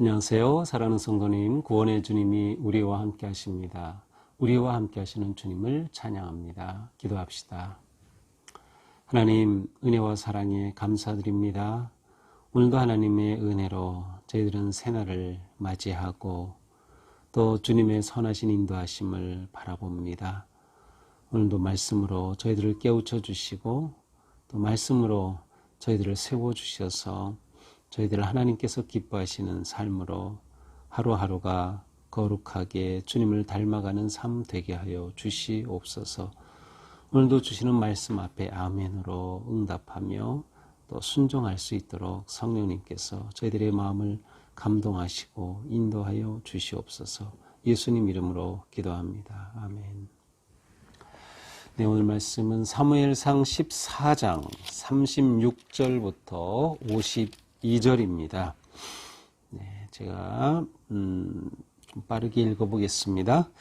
안녕하세요. 사랑하는 성도님, 구원의 주님이 우리와 함께 하십니다. 우리와 함께 하시는 주님을 찬양합니다. 기도합시다. 하나님, 은혜와 사랑에 감사드립니다. 오늘도 하나님의 은혜로 저희들은 새날을 맞이하고 또 주님의 선하신 인도하심을 바라봅니다. 오늘도 말씀으로 저희들을 깨우쳐 주시고 또 말씀으로 저희들을 세워주셔서 저희들을 하나님께서 기뻐하시는 삶으로 하루하루가 거룩하게 주님을 닮아가는 삶 되게 하여 주시옵소서. 오늘도 주시는 말씀 앞에 아멘으로 응답하며 또 순종할 수 있도록 성령님께서 저희들의 마음을 감동하시고 인도하여 주시옵소서. 예수님 이름으로 기도합니다. 아멘. 네, 오늘 말씀은 사무엘상 14장 36절부터 52절입니다. 네, 제가 좀 빠르게 읽어보겠습니다.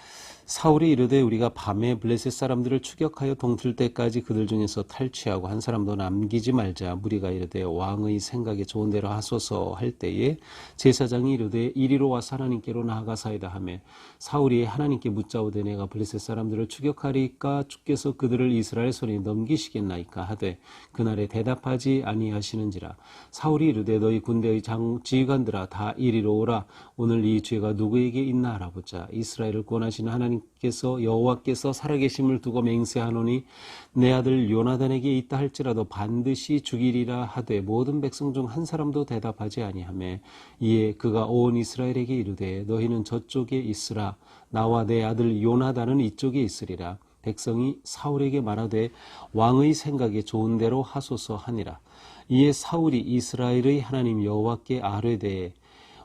사울이 이르되 우리가 밤에 블레셋 사람들을 추격하여 동틀 때까지 그들 중에서 탈취하고 한 사람도 남기지 말자. 무리가 이르되 왕의 생각에 좋은 대로 하소서 할 때에 제사장이 이르되 이리로 와서 하나님께로 나아가사이다 하며 사울이 하나님께 묻자오되 내가 블레셋 사람들을 추격하리까 주께서 그들을 이스라엘 손에 넘기시겠나이까 하되 그날에 대답하지 아니하시는지라. 사울이 이르되 너희 군대의 지휘관들아 다 이리로 오라. 오늘 이 죄가 누구에게 있나 알아보자. 이스라엘을 구원하시는 하나님께서 여호와께서 살아계심을 두고 맹세하노니 내 아들 요나단에게 있다 할지라도 반드시 죽이리라 하되 모든 백성 중 한 사람도 대답하지 아니하며 이에 그가 온 이스라엘에게 이르되 너희는 저쪽에 있으라. 나와 내 아들 요나단은 이쪽에 있으리라. 백성이 사울에게 말하되 왕의 생각에 좋은 대로 하소서 하니라. 이에 사울이 이스라엘의 하나님 여호와께 아뢰되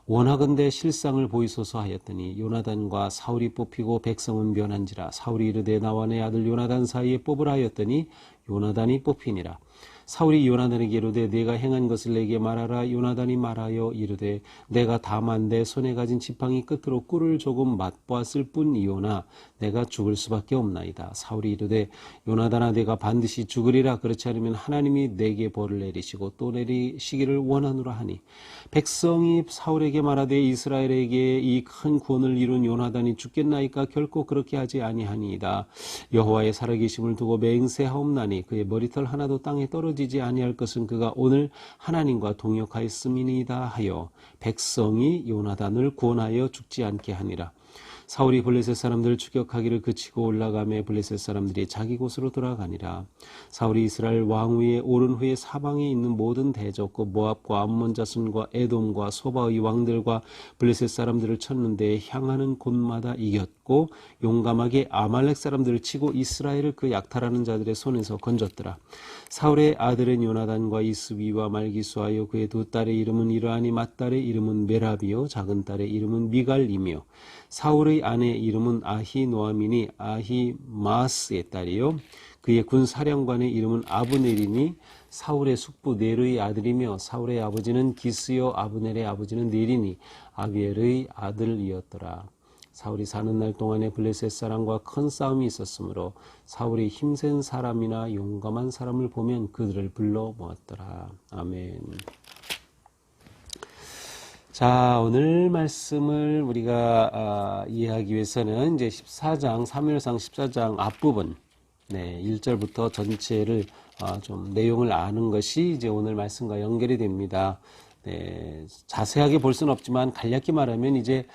원하건대 실상을 보이소서 하였더니 요나단과 사울이 뽑히고 백성은 변한지라. 사울이 이르되 나와 내 아들 요나단 사이에 뽑으라 하였더니 요나단이 뽑히니라. 사울이 요나단에게 이르되 내가 행한 것을 내게 말하라. 요나단이 말하여 이르되 내가 다만 내 손에 가진 지팡이 끝으로 꿀을 조금 맛보았을 뿐이오나 내가 죽을 수밖에 없나이다. 사울이 이르되 요나단아 내가 반드시 죽으리라. 그렇지 않으면 하나님이 내게 벌을 내리시고 또 내리시기를 원하노라 하니 백성이 사울에게 말하되 이스라엘에게 이 큰 구원을 이룬 요나단이 죽겠나이까. 결코 그렇게 하지 아니하니이다. 여호와의 살아계심을 두고 맹세하옵나니 그의 머리털 하나도 땅에 떨어지지 아니할 것은 그가 오늘 하나님과 동역하였음이니이다 하여 백성이 요나단을 구원하여 죽지 않게 하니라. 사울이 블레셋 사람들을 추격하기를 그치고 올라가매 블레셋 사람들이 자기 곳으로 돌아가니라. 사울이 이스라엘 왕위에 오른 후에 사방에 있는 모든 대적과 모압과 암몬 자손과 에돔과 소바의 왕들과 블레셋 사람들을 쳤는데 향하는 곳마다 이겼고 용감하게 아말렉 사람들을 치고 이스라엘을 그 약탈하는 자들의 손에서 건졌더라. 사울의 아들은 요나단과 이스비와 말기수하여 그의 두 딸의 이름은 이러하니 맏딸의 이름은 메라비요 작은 딸의 이름은 미갈이며 사울의 아내 이름은 아히노아미니 아히마스의 딸이요 그의 군 사령관의 이름은 아브넬이니 사울의 숙부 넬의 아들이며 사울의 아버지는 기스요 아브넬의 아버지는 넬이니 아비엘의 아들이었더라. 사울이 사는 날 동안에 블레셋 사람과 큰 싸움이 있었으므로 사울이 힘센 사람이나 용감한 사람을 보면 그들을 불러 모았더라. 아멘. 자, 오늘 말씀을 우리가 이해하기 위해서는 이제 14장, 사무엘상 14장 앞부분, 1절부터 전체를 좀 내용을 아는 것이 이제 오늘 말씀과 연결이 됩니다. 자세하게 볼 수는 없지만 간략히 말하면 이제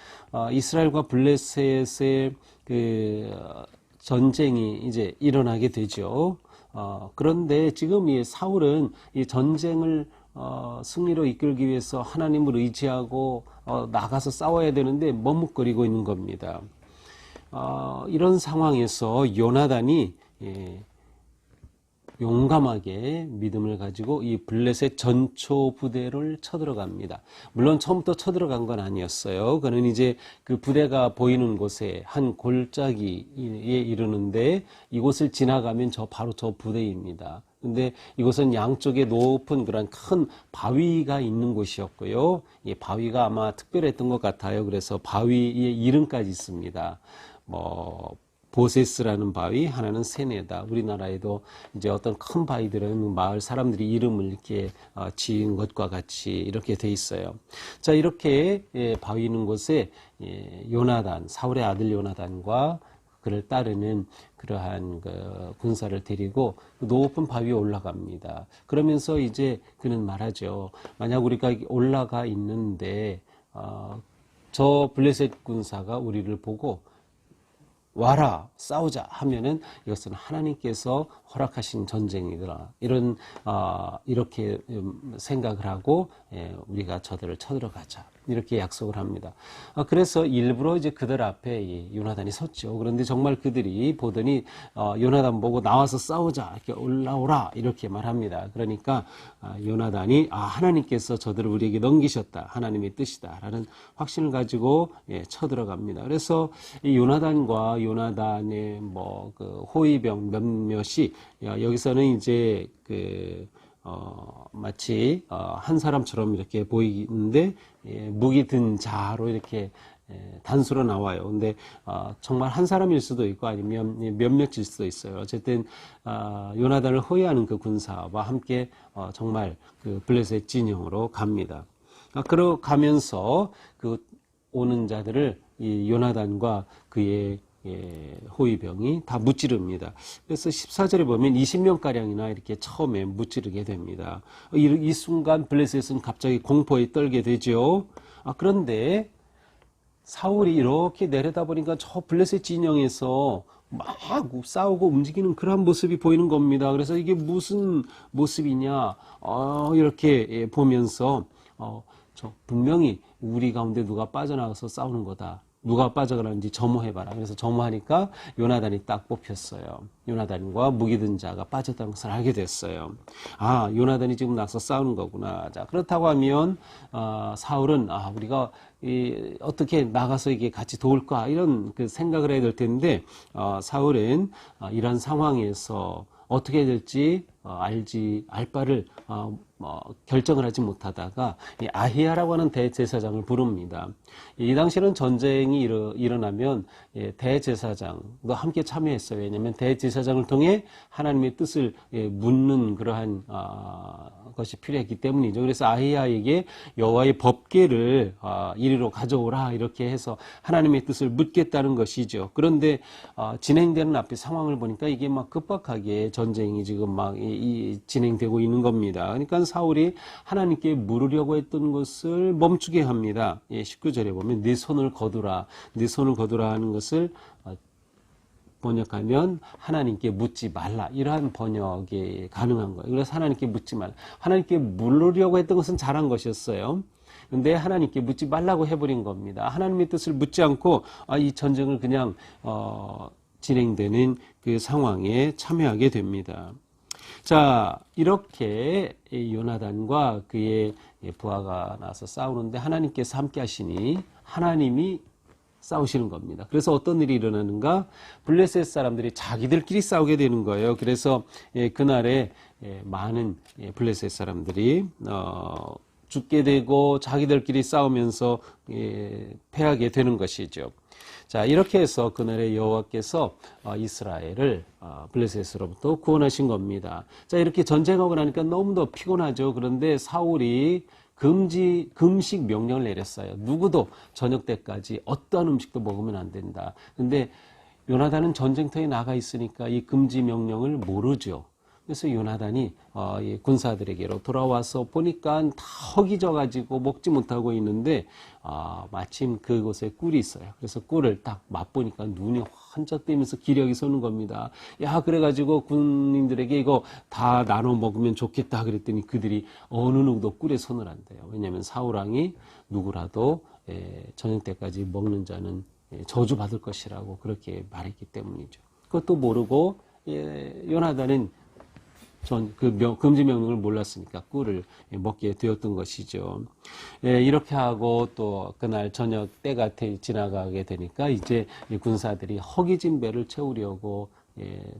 이스라엘과 블레셋의 그 전쟁이 이제 일어나게 되죠. 그런데 지금 이 사울은 이 전쟁을 승리로 이끌기 위해서 하나님을 의지하고 나가서 싸워야 되는데 머뭇거리고 있는 겁니다. 이런 상황에서 요나단이 용감하게 믿음을 가지고 이 블레셋 전초 부대를 쳐들어갑니다. 물론 처음부터 쳐들어간 건 아니었어요. 그는 이제 그 부대가 보이는 곳에 한 골짜기에 이르는데 이곳을 지나가면 바로 저 부대입니다. 근데 이곳은 양쪽에 높은 그런 큰 바위가 있는 곳이었고요. 이 바위가 아마 특별했던 것 같아요. 그래서 바위의 이름까지 있습니다. 보세스라는 바위, 하나는 세네다. 우리나라에도 이제 어떤 큰 바위들은 마을 사람들이 이름을 이렇게 지은 것과 같이 이렇게 돼 있어요. 자, 이렇게 바위 있는 곳에 요나단, 사울의 아들 요나단과 그를 따르는 그러한 그 군사를 데리고 높은 바위에 올라갑니다. 그러면서 이제 그는 말하죠. 만약 우리가 올라가 있는데 저 블레셋 군사가 우리를 보고 와라 싸우자 하면은 이것은 하나님께서 허락하신 전쟁이더라. 이렇게 생각을 하고 우리가 저들을 쳐들어가자 이렇게 약속을 합니다. 그래서 일부러 이제 그들 앞에 요나단이 섰죠. 그런데 정말 그들이 보더니 요나단 보고 나와서 싸우자 이렇게 올라오라 이렇게 말합니다. 그러니까 요나단이 하나님께서 저들을 우리에게 넘기셨다. 하나님의 뜻이다라는 확신을 가지고 쳐들어갑니다. 그래서 이 요나단과 요나단의 그 호위병 몇몇이 여기서는 이제 마치 한 사람처럼 이렇게 보이는데 무기 든 자로 이렇게 단수로 나와요. 근데 정말 한 사람일 수도 있고 아니면 몇몇일 수도 있어요. 어쨌든 요나단을 호위하는 그 군사와 함께 정말 그 블레셋 진영으로 갑니다. 그러가면서 그 오는 자들을 이 요나단과 그의 호위병이 다 무찌릅니다. 그래서 14절에 보면 20명가량이나 이렇게 처음에 무찌르게 됩니다. 이 순간 블레셋은 갑자기 공포에 떨게 되죠. 그런데 사울이 이렇게 내려다보니까 저 블레셋 진영에서 막 싸우고 움직이는 그런 모습이 보이는 겁니다. 그래서 이게 무슨 모습이냐 이렇게 보면서 저 분명히 우리 가운데 누가 빠져나가서 싸우는 거다. 누가 빠져가는지 점호해봐라. 그래서 점호하니까 요나단이 딱 뽑혔어요. 요나단과 무기든 자가 빠졌다는 것을 알게 됐어요. 요나단이 지금 나서 싸우는 거구나. 자, 그렇다고 하면 사울은 우리가 어떻게 나가서 이게 같이 도울까 이런 그 생각을 해야 될 텐데 사울은 이런 상황에서 어떻게 해야 될지 알 바를 결정을 하지 못하다가 이 아히야라고 하는 대제사장을 부릅니다. 이 당시에는 전쟁이 일어나면 대제사장도 함께 참여했어요. 왜냐하면 대제사장을 통해 하나님의 뜻을 묻는 그러한 것이 필요했기 때문이죠. 그래서 아히야에게 여호와의 법궤를 이리로 가져오라 이렇게 해서 하나님의 뜻을 묻겠다는 것이죠. 그런데 진행되는 앞에 상황을 보니까 이게 막 급박하게 전쟁이 지금 막 진행되고 있는 겁니다. 그러니까 사울이 하나님께 물으려고 했던 것을 멈추게 합니다. 19절에 보면 네 손을 거두라. 네 손을 거두라 하는 것을 번역하면 하나님께 묻지 말라. 이러한 번역이 가능한 거예요. 그래서 하나님께 묻지 말라. 하나님께 물으려고 했던 것은 잘한 것이었어요. 근데 하나님께 묻지 말라고 해버린 겁니다. 하나님의 뜻을 묻지 않고 이 전쟁을 그냥 진행되는 그 상황에 참여하게 됩니다. 자, 이렇게 요나단과 그의 부하가 나서 싸우는데 하나님께서 함께 하시니 하나님이 싸우시는 겁니다. 그래서 어떤 일이 일어나는가? 블레셋 사람들이 자기들끼리 싸우게 되는 거예요. 그래서 그날에 많은 블레셋 사람들이 죽게 되고 자기들끼리 싸우면서 패하게 되는 것이죠. 자, 이렇게 해서 그날에 여호와께서 이스라엘을 블레셋으로부터 구원하신 겁니다. 자, 이렇게 전쟁하고 나니까 너무도 피곤하죠. 그런데 사울이 금식 명령을 내렸어요. 누구도 저녁 때까지 어떠한 음식도 먹으면 안 된다. 근데 요나단은 전쟁터에 나가 있으니까 이 금지 명령을 모르죠. 그래서 요나단이 군사들에게로 돌아와서 보니까 다 허기져가지고 먹지 못하고 있는데 마침 그곳에 꿀이 있어요. 그래서 꿀을 딱 맛보니까 눈이 환짝 뜨면서 기력이 솟는 겁니다. 그래가지고 군인들에게 이거 다 나눠 먹으면 좋겠다 그랬더니 그들이 어느 누구도 꿀에 손을 안 대요. 왜냐하면 사울왕이 누구라도 저녁 때까지 먹는 자는 저주받을 것이라고 그렇게 말했기 때문이죠. 그것도 모르고 요나단은 금지 명령을 몰랐으니까 꿀을 먹게 되었던 것이죠. 이렇게 하고 또 그날 저녁 때가 지나가게 되니까 이제 군사들이 허기진 배를 채우려고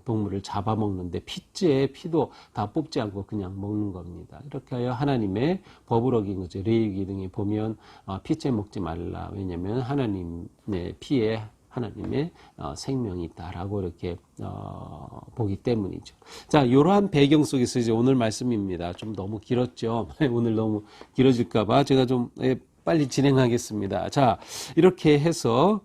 동물을 잡아먹는데 피도 다 뽑지 않고 그냥 먹는 겁니다. 이렇게 하여 하나님의 법을 어긴 거죠. 레위기 등에 보면 피째 먹지 말라. 왜냐하면 하나님의 피에 하나님의 생명이 있다라고 이렇게 보기 때문이죠. 자, 이러한 배경 속에서 이제 오늘 말씀입니다. 좀 너무 길었죠. 오늘 너무 길어질까봐 제가 좀 빨리 진행하겠습니다. 자, 이렇게 해서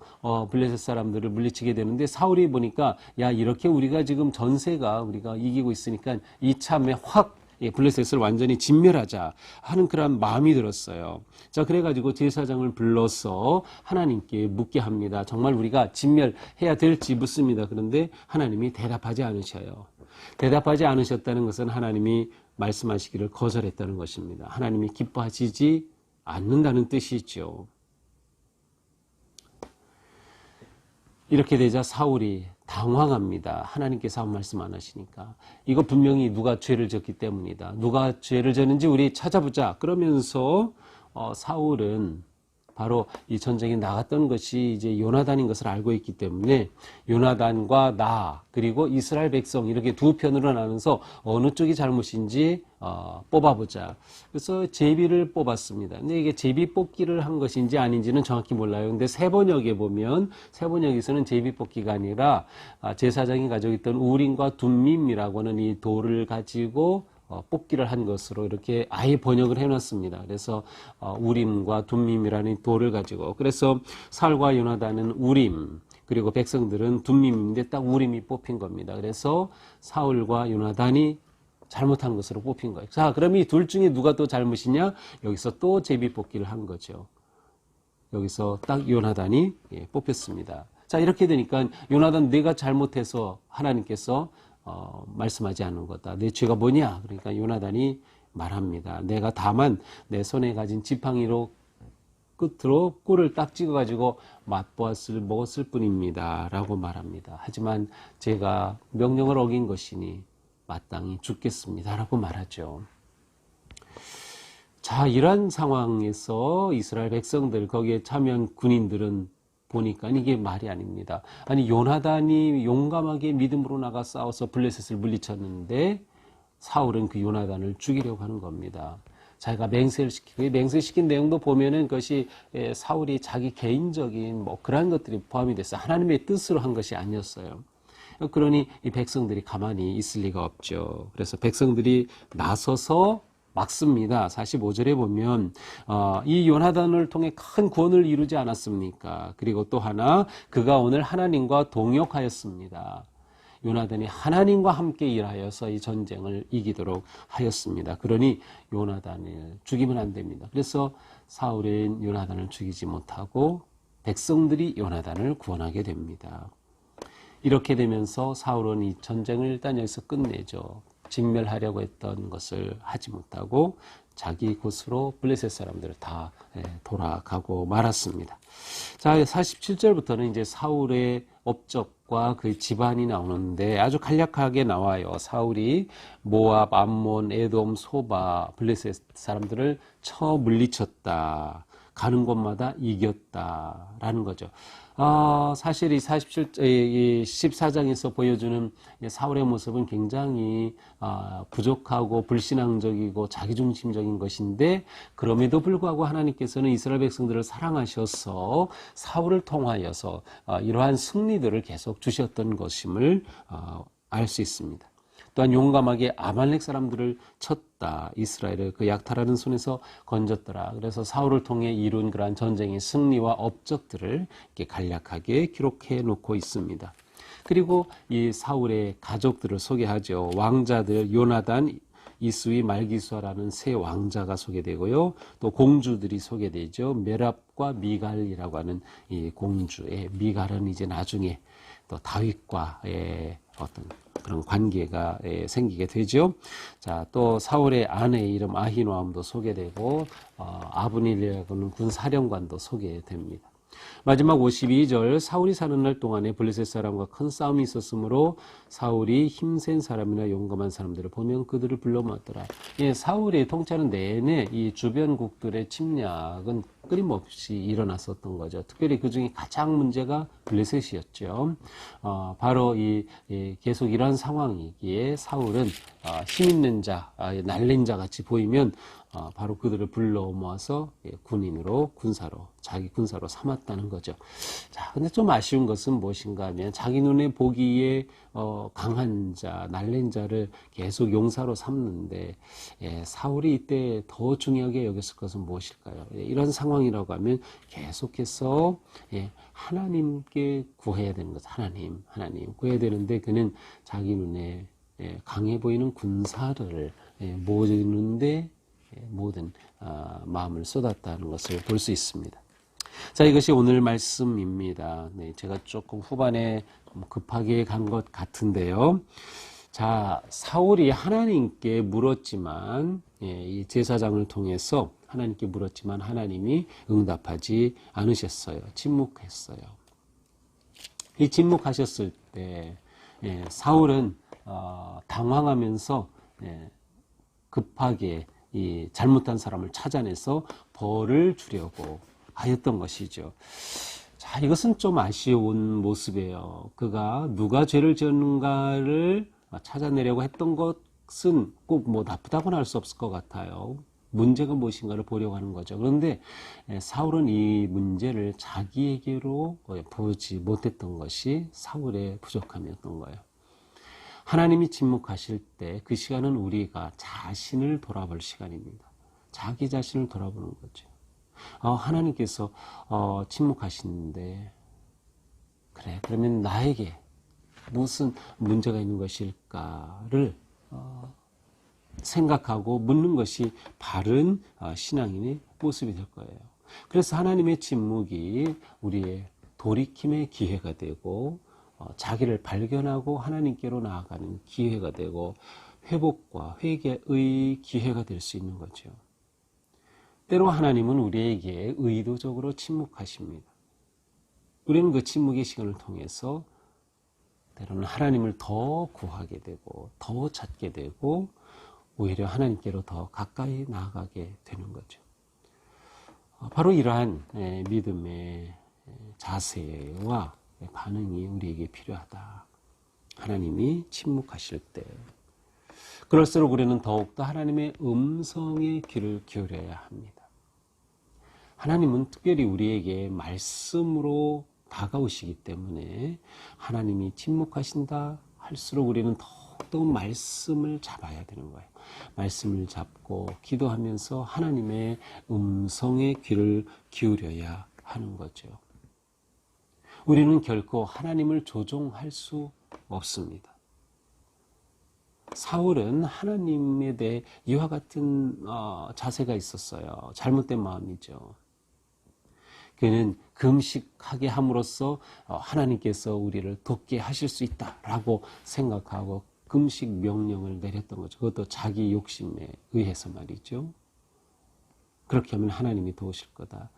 블레셋 사람들을 물리치게 되는데 사울이 보니까 야, 이렇게 우리가 지금 전세가 우리가 이기고 있으니까 이참에 확 블레셋을 완전히 진멸하자 하는 그런 마음이 들었어요. 자, 그래가지고 제사장을 불러서 하나님께 묻게 합니다. 정말 우리가 진멸해야 될지 묻습니다. 그런데 하나님이 대답하지 않으셔요. 대답하지 않으셨다는 것은 하나님이 말씀하시기를 거절했다는 것입니다. 하나님이 기뻐하시지 않는다는 뜻이죠. 이렇게 되자 사울이 당황합니다. 하나님께서 한 말씀 안 하시니까. 이거 분명히 누가 죄를 졌기 때문이다. 누가 죄를 졌는지 우리 찾아보자. 그러면서 사울은 바로 이 전쟁에 나갔던 것이 이제 요나단인 것을 알고 있기 때문에 요나단과 나 그리고 이스라엘 백성 이렇게 두 편으로 나눠서 어느 쪽이 잘못인지 뽑아보자. 그래서 제비를 뽑았습니다. 근데 이게 제비 뽑기를 한 것인지 아닌지는 정확히 몰라요. 근데 세번역에 보면 세번역에서는 제비 뽑기가 아니라 제사장이 가지고 있던 우림과 둠밈이라고 하는 이 돌을 가지고 뽑기를 한 것으로 이렇게 아예 번역을 해놨습니다. 그래서 우림과 둠밈이라는 돌을 가지고 그래서 사울과 요나단은 우림 그리고 백성들은 둠밈인데 딱 우림이 뽑힌 겁니다. 그래서 사울과 요나단이 잘못한 것으로 뽑힌 거예요. 자, 그럼 이 둘 중에 누가 또 잘못이냐? 여기서 또 제비 뽑기를 한 거죠. 여기서 딱 요나단이 뽑혔습니다. 자, 이렇게 되니까 요나단 내가 잘못해서 하나님께서 말씀하지 않는 거다. 내 죄가 뭐냐? 그러니까 요나단이 말합니다. 내가 다만 내 손에 가진 지팡이로 끝으로 꿀을 딱 찍어가지고 먹었을 뿐입니다. 라고 말합니다. 하지만 제가 명령을 어긴 것이니 마땅히 죽겠습니다. 라고 말하죠. 자, 이러한 상황에서 이스라엘 백성들, 거기에 참여한 군인들은 보니까 이게 말이 아닙니다. 아니, 요나단이 용감하게 믿음으로 나가 싸워서 블레셋을 물리쳤는데 사울은 그 요나단을 죽이려고 하는 겁니다. 자기가 맹세를 시키고, 맹세시킨 내용도 보면은 그것이 사울이 자기 개인적인 그런 것들이 포함이 됐어요. 하나님의 뜻으로 한 것이 아니었어요. 그러니 이 백성들이 가만히 있을 리가 없죠. 그래서 백성들이 나서서 막습니다. 45절에 보면 이 요나단을 통해 큰 구원을 이루지 않았습니까? 그리고 또 하나 그가 오늘 하나님과 동역하였습니다. 요나단이 하나님과 함께 일하여서 이 전쟁을 이기도록 하였습니다. 그러니 요나단을 죽이면 안 됩니다. 그래서 사울은 요나단을 죽이지 못하고 백성들이 요나단을 구원하게 됩니다. 이렇게 되면서 사울은 이 전쟁을 일단 여기서 끝내죠. 직멸하려고 했던 것을 하지 못하고 자기 곳으로 블레셋 사람들을 다 돌아가고 말았습니다. 자, 47절부터는 이제 사울의 업적과 그 집안이 나오는데 아주 간략하게 나와요. 사울이 모압, 암몬, 에돔, 소바, 블레셋 사람들을 쳐 물리쳤다. 가는 곳마다 이겼다라는 거죠. 사실 이 14장에서 보여주는 사울의 모습은 굉장히 부족하고 불신앙적이고 자기중심적인 것인데 그럼에도 불구하고 하나님께서는 이스라엘 백성들을 사랑하셔서 사울을 통하여서 이러한 승리들을 계속 주셨던 것임을 알 수 있습니다. 또한 용감하게 아말렉 사람들을 쳤다. 이스라엘을 그 약탈하는 손에서 건졌더라. 그래서 사울을 통해 이룬 그러한 전쟁의 승리와 업적들을 이렇게 간략하게 기록해 놓고 있습니다. 그리고 이 사울의 가족들을 소개하죠. 왕자들 요나단, 이스위, 말기수아라는 세 왕자가 소개되고요. 또 공주들이 소개되죠. 메랍과 미갈이라고 하는 이 공주의 미갈은 이제 나중에 또 다윗과의 어떤 그런 관계가 생기게 되죠. 자, 또 사울의 아내의 이름 아히노암도 소개되고 아브넬이라고 하는 군사령관도 소개됩니다. 마지막 52절 사울이 사는 날 동안에 블레셋 사람과 큰 싸움이 있었으므로 사울이 힘센 사람이나 용감한 사람들을 보면 그들을 불러 모았더라. 사울이 통치하는 내내 이 주변국들의 침략은 끊임없이 일어났었던 거죠. 특별히 그 중에 가장 문제가 블레셋이었죠. 바로 계속 이런 상황이기에 사울은 힘 있는 자, 날린 자 같이 보이면 바로 그들을 불러 모아서 군인으로 군사로 자기 군사로 삼았다는 거죠. 자, 근데 좀 아쉬운 것은 무엇인가 하면 자기 눈에 보기에 강한 자, 날랜 자를 계속 용사로 삼는데 사울이 이때 더 중요하게 여겼을 것은 무엇일까요? 이런 상황이라고 하면 계속해서 하나님께 구해야 되는 것, 하나님 구해야 되는데 그는 자기 눈에 강해 보이는 군사를 모으는데 모든 마음을 쏟았다는 것을 볼 수 있습니다. 자, 이것이 오늘 말씀입니다. 네, 제가 조금 후반에 급하게 간 것 같은데요. 자, 사울이 하나님께 물었지만 이 제사장을 통해서 하나님께 물었지만 하나님이 응답하지 않으셨어요. 침묵했어요. 이 침묵하셨을 때 사울은 당황하면서 급하게 이 잘못한 사람을 찾아내서 벌을 주려고 하였던 것이죠. 자, 이것은 좀 아쉬운 모습이에요. 그가 누가 죄를 지었는가를 찾아내려고 했던 것은 꼭 뭐 나쁘다고는 할 수 없을 것 같아요. 문제가 무엇인가를 보려고 하는 거죠. 그런데 사울은 이 문제를 자기에게로 보지 못했던 것이 사울의 부족함이었던 거예요. 하나님이 침묵하실 때 그 시간은 우리가 자신을 돌아볼 시간입니다. 자기 자신을 돌아보는 거죠. 하나님께서 침묵하시는데 그래, 그러면 나에게 무슨 문제가 있는 것일까를 생각하고 묻는 것이 바른 신앙인의 모습이 될 거예요. 그래서 하나님의 침묵이 우리의 돌이킴의 기회가 되고 자기를 발견하고 하나님께로 나아가는 기회가 되고 회복과 회개의 기회가 될 수 있는 거죠. 때로 하나님은 우리에게 의도적으로 침묵하십니다. 우리는 그 침묵의 시간을 통해서 때로는 하나님을 더 구하게 되고 더 찾게 되고 오히려 하나님께로 더 가까이 나아가게 되는 거죠. 바로 이러한 믿음의 자세와 반응이 우리에게 필요하다. 하나님이 침묵하실 때 그럴수록 우리는 더욱더 하나님의 음성에 귀를 기울여야 합니다. 하나님은 특별히 우리에게 말씀으로 다가오시기 때문에 하나님이 침묵하신다 할수록 우리는 더욱더 말씀을 잡아야 되는 거예요. 말씀을 잡고 기도하면서 하나님의 음성에 귀를 기울여야 하는 거죠. 우리는 결코 하나님을 조종할 수 없습니다. 사울은 하나님에 대해 이와 같은 자세가 있었어요. 잘못된 마음이죠. 그는 금식하게 함으로써 하나님께서 우리를 돕게 하실 수 있다라고 생각하고 금식 명령을 내렸던 거죠. 그것도 자기 욕심에 의해서 말이죠. 그렇게 하면 하나님이 도우실 거다.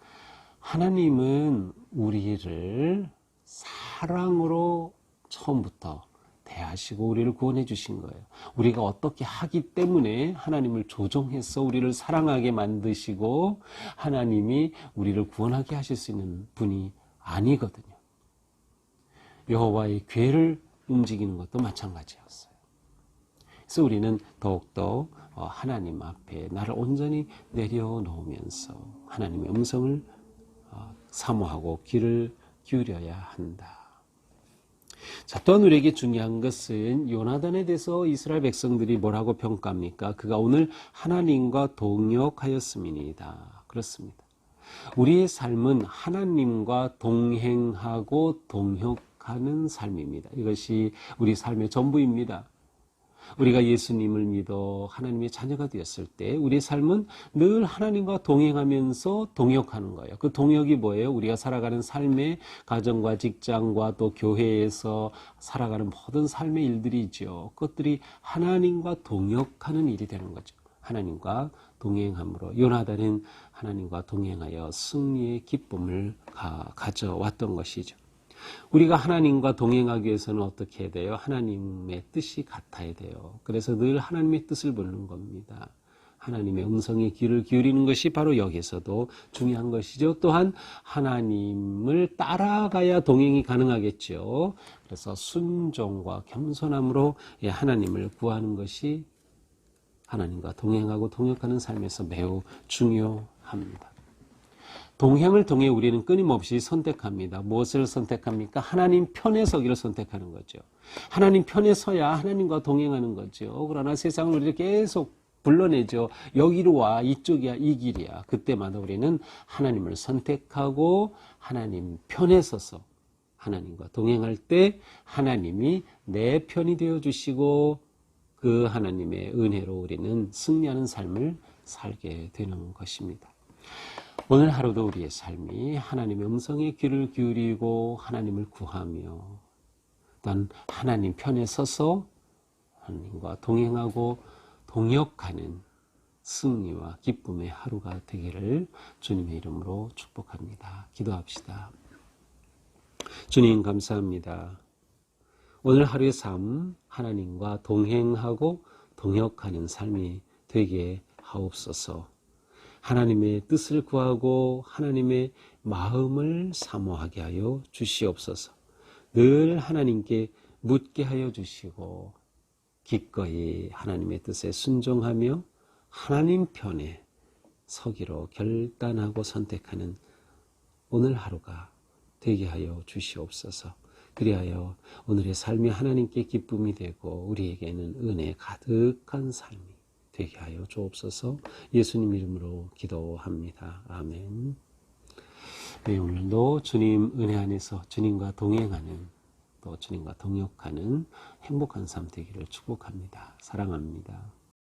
하나님은 우리를 사랑으로 처음부터 대하시고 우리를 구원해 주신 거예요. 우리가 어떻게 하기 때문에 하나님을 조종해서 우리를 사랑하게 만드시고 하나님이 우리를 구원하게 하실 수 있는 분이 아니거든요. 여호와의 궤를 움직이는 것도 마찬가지였어요. 그래서 우리는 더욱더 하나님 앞에 나를 온전히 내려놓으면서 하나님의 음성을 사모하고 귀를 기울여야 한다. 자, 또한 우리에게 중요한 것은 요나단에 대해서 이스라엘 백성들이 뭐라고 평가합니까? 그가 오늘 하나님과 동역하였음이니이다. 그렇습니다. 우리의 삶은 하나님과 동행하고 동역하는 삶입니다. 이것이 우리 삶의 전부입니다. 우리가 예수님을 믿어 하나님의 자녀가 되었을 때 우리의 삶은 늘 하나님과 동행하면서 동역하는 거예요. 그 동역이 뭐예요? 우리가 살아가는 삶의 가정과 직장과 또 교회에서 살아가는 모든 삶의 일들이죠. 그것들이 하나님과 동역하는 일이 되는 거죠. 하나님과 동행함으로 요나단은 하나님과 동행하여 승리의 기쁨을 가져왔던 것이죠. 우리가 하나님과 동행하기 위해서는 어떻게 해야 돼요? 하나님의 뜻이 같아야 돼요. 그래서 늘 하나님의 뜻을 묻는 겁니다. 하나님의 음성에 귀를 기울이는 것이 바로 여기서도 중요한 것이죠. 또한 하나님을 따라가야 동행이 가능하겠죠. 그래서 순종과 겸손함으로 하나님을 구하는 것이 하나님과 동행하고 동역하는 삶에서 매우 중요합니다. 동행을 통해 우리는 끊임없이 선택합니다. 무엇을 선택합니까? 하나님 편에 서기를 선택하는 거죠. 하나님 편에 서야 하나님과 동행하는 거죠. 그러나 세상은 우리를 계속 불러내죠. 여기로 와, 이쪽이야, 이 길이야. 그때마다 우리는 하나님을 선택하고 하나님 편에 서서 하나님과 동행할 때 하나님이 내 편이 되어주시고 그 하나님의 은혜로 우리는 승리하는 삶을 살게 되는 것입니다. 오늘 하루도 우리의 삶이 하나님의 음성에 귀를 기울이고 하나님을 구하며 또한 하나님 편에 서서 하나님과 동행하고 동역하는 승리와 기쁨의 하루가 되기를 주님의 이름으로 축복합니다. 기도합시다. 주님 감사합니다. 오늘 하루의 삶 하나님과 동행하고 동역하는 삶이 되게 하옵소서. 하나님의 뜻을 구하고 하나님의 마음을 사모하게 하여 주시옵소서. 늘 하나님께 묻게 하여 주시고 기꺼이 하나님의 뜻에 순종하며 하나님 편에 서기로 결단하고 선택하는 오늘 하루가 되게 하여 주시옵소서. 그리하여 오늘의 삶이 하나님께 기쁨이 되고 우리에게는 은혜 가득한 삶이 되게 하여 주옵소서. 예수님 이름으로 기도합니다. 아멘. 네, 오늘도 주님 은혜 안에서 주님과 동행하는 또 주님과 동역하는 행복한 삶 되기를 축복합니다. 사랑합니다.